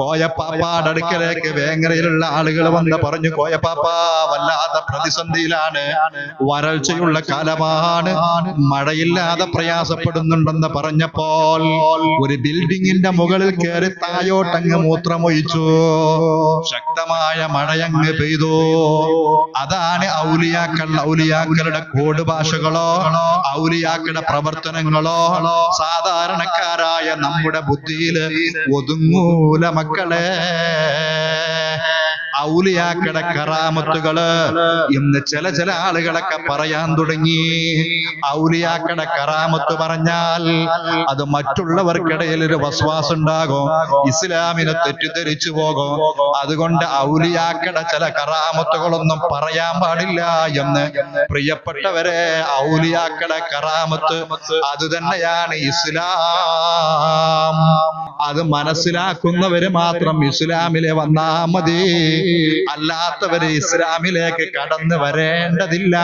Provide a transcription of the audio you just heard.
കോയപ്പാപ്പാടെ അടുക്കലേക്ക് വേങ്ങരയിലുള്ള ആളുകൾ വന്ന് പറഞ്ഞു, കോയപ്പാപ്പ വല്ലാത്ത പ്രതിസന്ധിയിലാണ്, വരൾച്ചയുള്ള കാലമാണ്, മഴയില്ലാതെ പ്രയാസപ്പെടുന്നുണ്ടെന്ന് പറഞ്ഞപ്പോൾ ഒരു ബിൽഡിങ്ങിന്റെ മുകളിൽ കയറി തായോട്ടങ്ങ് മൂത്രമൊഴിച്ചു. ശക്തമായ മഴയങ്ങ് പെയ്തു. അതാണ് ഔലിയാക്കളുടെ കോഡ് ഭാഷകളോ ഔലിയാക്കളുടെ പ്രവർത്തനങ്ങളോ സാധാരണക്കാരായ നമ്മുടെ ബുദ്ധിയിൽ ഒതുങ്ങൂല മക്കളെ. ഔലിയാക്കളുടെ കറാമത്തുകള് ഇന്ന് ചില ആളുകളൊക്കെ പറയാൻ തുടങ്ങി. ഔലിയാക്കളുടെ കറാമത്ത് പറഞ്ഞാൽ അത് മറ്റുള്ളവർക്കിടയിൽ ഒരു വസ്വാസ് ഉണ്ടാകും, ഇസ്ലാമിനെ തെറ്റിദ്ധരിച്ചു പോകും. അതുകൊണ്ട് ഔലിയാക്കളുടെ ചില കറാമത്തുകളൊന്നും പറയാൻ പാടില്ല എന്ന്. പ്രിയപ്പെട്ടവരെ, ഔലിയാക്കളുടെ കറാമത്ത് അത് തന്നെയാണ് ഇസ്ലാം. അത് മനസ്സിലാക്കുന്നവര് മാത്രം ഇസ്ലാമിലെ വന്നാ മതി, അല്ലാത്തവര് ഇസ്ലാമിലേക്ക് കടന്നു വരേണ്ടതില്ല.